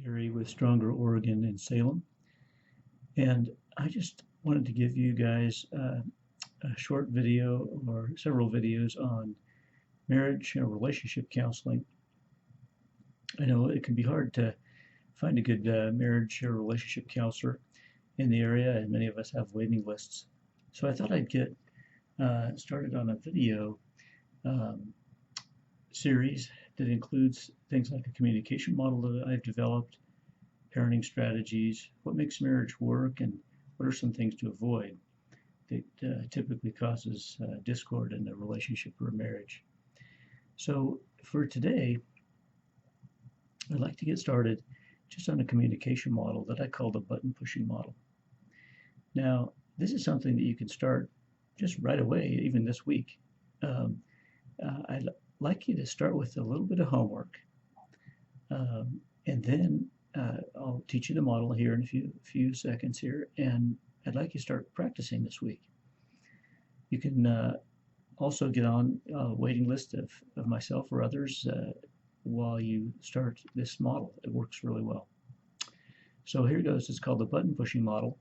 Gary with Stronger Oregon in Salem. And I just wanted to give you guys a short video or several videos on marriage and relationship counseling. I know it can be hard to find a good marriage or relationship counselor in the area, and many of us have waiting lists. So I thought I'd get started on a video um, series that includes things like a communication model that I've developed, parenting strategies, what makes marriage work, and what are some things to avoid that typically causes discord in a relationship or a marriage. So for today, I'd like to get started just on a communication model that I call the button pushing model. Now, this is something that you can start just right away, even this week. I'd like you to start with a little bit of homework, and then I'll teach you the model here in a few seconds here, and I'd like you to start practicing this week. You can also get on a waiting list of myself or others while you start this model. It works really well. So here goes. It's called the button pushing model.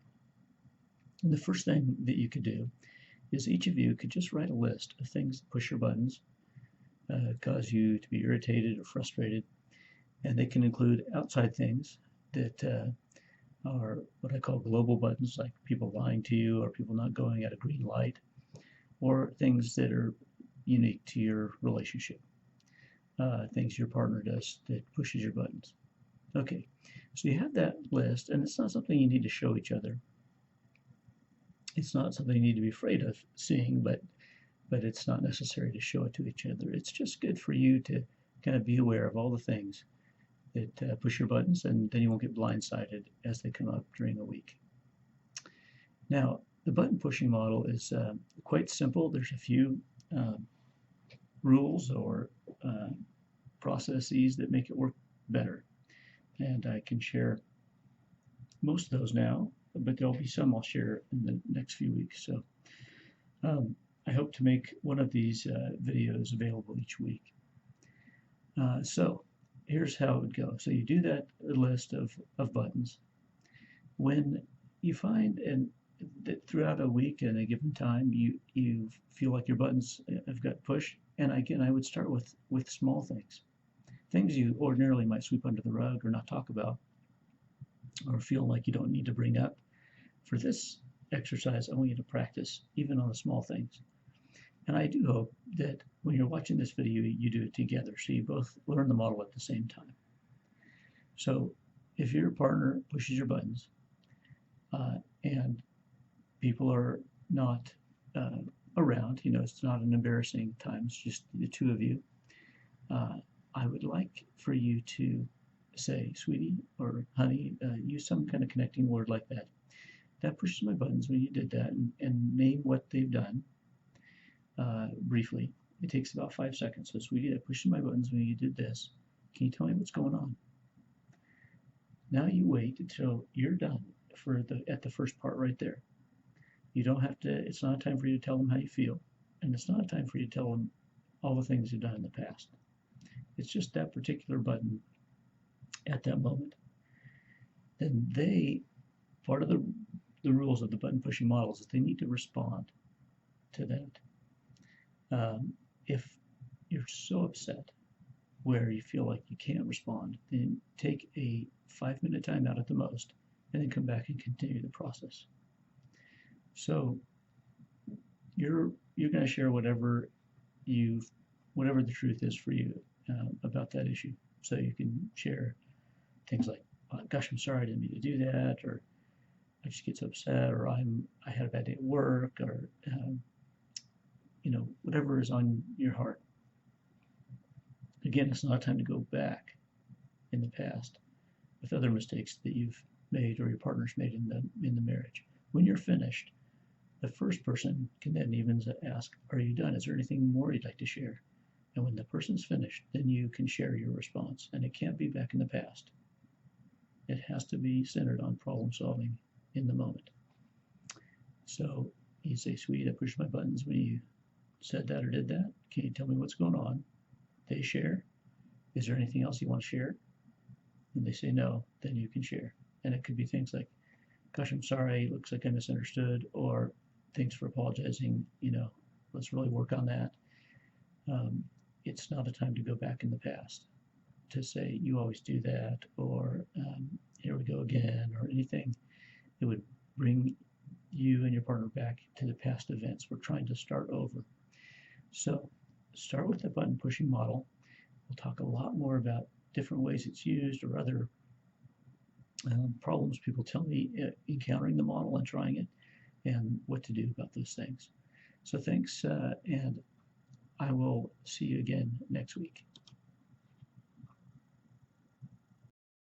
And the first thing that you could do is each of you could just write a list of things that push your buttons, cause you to be irritated or frustrated. And they can include outside things that are what I call global buttons, like people lying to you or people not going at a green light, or things that are unique to your relationship, things your partner does that pushes your buttons. Okay, so you have that list, and it's not something you need to show each other. It's not something you need to be afraid of seeing, but it's not necessary to show it to each other. It's just good for you to kind of be aware of all the things that push your buttons, and then you won't get blindsided as they come up during the week. Now, the button pushing model is quite simple. There's a few rules or processes that make it work better. And I can share most of those now, but there'll be some I'll share in the next few weeks. So I hope to make one of these videos available each week. So here's how it would go. So you do that list of buttons. When you find that throughout a week and a given time you feel like your buttons have got pushed, and again I would start with small things you ordinarily might sweep under the rug or not talk about or feel like you don't need to bring up. For this exercise, I want you to practice even on the small things. And I do hope that when you're watching this video, you do it together, so you both learn the model at the same time. So if your partner pushes your buttons and people are not around, it's not an embarrassing time, it's just the two of you, I would like for you to say, sweetie or honey, use some kind of connecting word like that. That pushes my buttons when you did that, and name what they've done briefly. It takes about 5 seconds. So, sweetie, that pushes my buttons when you did this. Can you tell me what's going on? Now you wait until you're done at the first part right there. You don't have to, it's not a time for you to tell them how you feel, and it's not a time for you to tell them all the things you've done in the past. It's just that particular button at that moment. Then part of the rules of the button pushing models is they need to respond to that. If you're so upset where you feel like you can't respond, then take a 5-minute time out at the most, and then come back and continue the process. So you're going to share whatever the truth is for you about that issue. So you can share things like, oh, gosh, I'm sorry I didn't mean to do that, or I just get so upset, or I had a bad day at work, or whatever is on your heart. Again, it's not time to go back in the past with other mistakes that you've made or your partner's made in the marriage. When you're finished, the first person can then even ask, are you done? Is there anything more you'd like to share? And when the person's finished, then you can share your response. And it can't be back in the past. It has to be centered on problem solving in the moment. So you say, sweetie, I pushed my buttons when you said that or did that. Can you tell me what's going on? They share. Is there anything else you want to share? When they say no, then you can share. And it could be things like, gosh, I'm sorry, looks like I misunderstood, or thanks for apologizing, let's really work on that. It's not a time to go back in the past to say, you always do that, or here we go again, or anything that would bring you and your partner back to the past events. We're trying to start over. So start with the button pushing model. We'll talk a lot more about different ways it's used or other problems people tell me encountering the model and trying it, and what to do about those things. So thanks, and I will see you again next week.